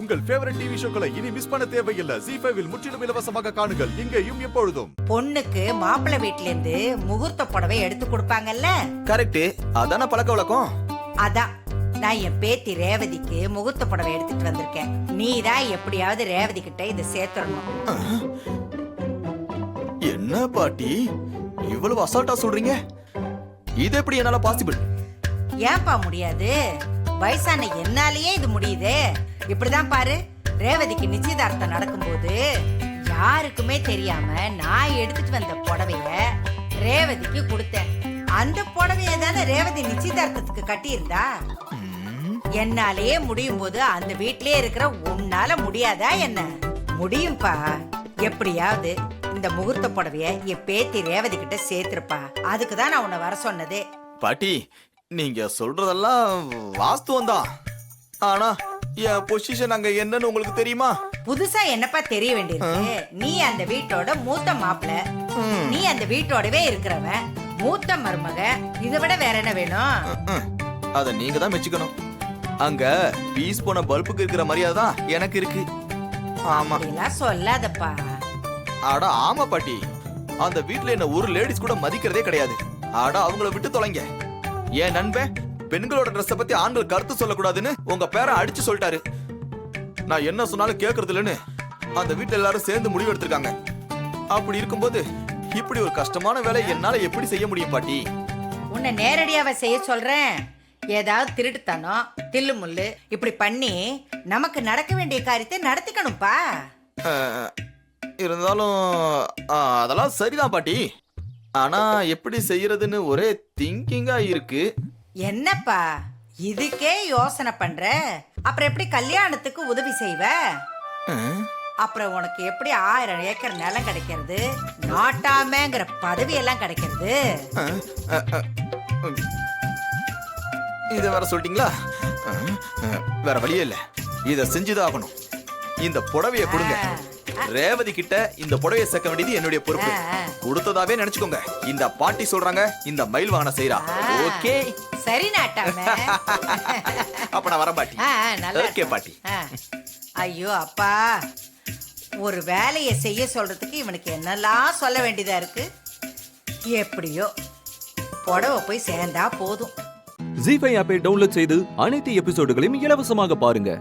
உங்கள் favourite TV ஷோக்களை இனி miss பண்ண தேவையில்லை. ZEE5 இல் முற்றிலும் இலவசமாக காணுங்கள். இங்கேயும் எப்பொழுதும். பொண்ணுக்கு மாப்பிள்ளை வீட்ல இருந்து முகூர்த்த புடவை எடுத்து கொடுப்பாங்கல்ல. கரெக்ட், அதான பழக்க வழக்கம். அதான் நான் என் பேத்தி ரேவதிக்கு முகூர்த்த புடவை எடுத்துட்டு வந்திருக்கேன். நீ தான் எப்படியாவது ரேவதி கிட்ட இதை சேர்த்துடணும். என்ன பாட்டி இவ்வளவு அசால்ட்டா சொல்றீங்க? இது எப்படி என்னால பாசிபிள்? ஏன்பா முடியாது? வயசான என்னாலேயே இது முடியுதே. இப்படிதான் பாரு, ரேவதிக்கு நிச்சயதார்த்தம் நடக்கும்போது யாருக்குமே தெரியாம நான் எடுத்துட்டு வந்த புடவைய ரேவதிக்கு கொடுத்தேன். அந்த புடவைய தானே ரேவதி நிச்சயதார்த்தத்துக்கு கட்டியிருந்தா. என்னாலேயே முடியும் போது அந்த வீட்லயே இருக்கிற உன்னால முடியாதா என்ன? முடியும்பா. எப்படியாவது இந்த முகூர்த்த புடவைய என் பேத்தி ரேவதி கிட்ட சேர்த்திருப்பா. அதுக்குதான் நான் உன்னை வர சொன்னதே. பாட்டி நீங்க சொல்றதெல்லாம் வாஸ்தவம் தான். ஆனா என் பொசிஷன் அங்க என்னன்னு உங்களுக்கு தெரியுமா? புதுசா என்னப்பா தெரிய வேண்டியிருக்கு? நீ அந்த வீட்டோட மூத்த மாப்பிள்ள, நீ அந்த வீட்டோடவே இருக்கிறவன், மூத்த மருமக. இதை விட வேற என்ன வேணும்? அத நீங்க தான் மெச்சுக்கணும். அங்க பீஸ் போன பல்புக்கு இருக்கிற மரியாதை தான் எனக்கு இருக்கு. ஆமா, அப்படிலாம் சொல்லாதப்பா. ஆட ஆமா பாட்டி, அந்த வீட்ல என்ன ஒரு லேடிஸ் கூட மதிக்கிறதே கிடையாது. ஆட அவங்கள விட்டு தொலைங்க. என் நண்பன் பெண்களோட ட்ரெஸ்ஸ பத்தி ஆண்கள் கருத்து சொல்லக்கூடாதுன்னு உங்க பேரை அடிச்சு சொல்லிட்டாரு. நான் என்ன சொன்னாலும் கேக்குறது இல்லைன்னு அந்த வீட்டுல எல்லாரும் சேர்ந்து முடிவு எடுத்திருக்காங்க. அப்படி இருக்கும்போது இப்படி ஒரு கஷ்டமான வேலை என்னால எப்படி செய்ய முடியும் பாட்டி? உன்னை நேரடியாவ செய்ய சொல்றேன். ஏதாவது திருட்டுத்தனம் தில்லு முள்ளு இப்படி பண்ணி நமக்கு நடக்க வேண்டிய காரியத்தை நடத்திக்கணும்பா. இருந்தாலும் அதெல்லாம் சரிதான் பாட்டி. ஆனா எப்படி செய்யறதுன்னு ஒரே திங்கிங்கா இருக்கு. என்னப்பா இதுக்கே யோசனை பண்ற? அப்புறம் எப்படி கல்யாணத்துக்கு உதவி செய்வ? அப்புறம் உனக்கு எப்படி 1000 ஏக்கர் நிலம் கிடைக்கிறது, நாட்டாமங்கிற பதவி எல்லாம் கிடைக்கிறது? இத வேற சொல்லிட்டீங்களா? வேற வழியே இல்ல, இத செஞ்சுதான் ஆகணும். இந்த புடவைய கொடுங்க. ரேவதி கிட்ட இந்த புடவைய சேர்க்க வேண்டியது என்னுடைய பொறுப்பு. கொடுத்ததாவே நினைச்சுக்கோங்க. இந்த பாட்டி சொல்றாங்க, இந்த மயில் வாகன செய்யறா. ஓகே சரி நாட்டாம. அப்ப நான் வரேன் பாட்டி. ஓகே பாட்டி. ஐயோ அப்பா, ஒரு வேலையை செய்ய சொல்றதுக்கு இவனுக்கு என்னெல்லாம் சொல்ல வேண்டியதா இருக்கு. எப்படியோ புடவை போய் சேர்ந்தா போதும். ZEE5 ஆப்பை டவுன்லோட் செய்து அனைத்து எபிசோடுகளையும் இலவசமாக பாருங்க.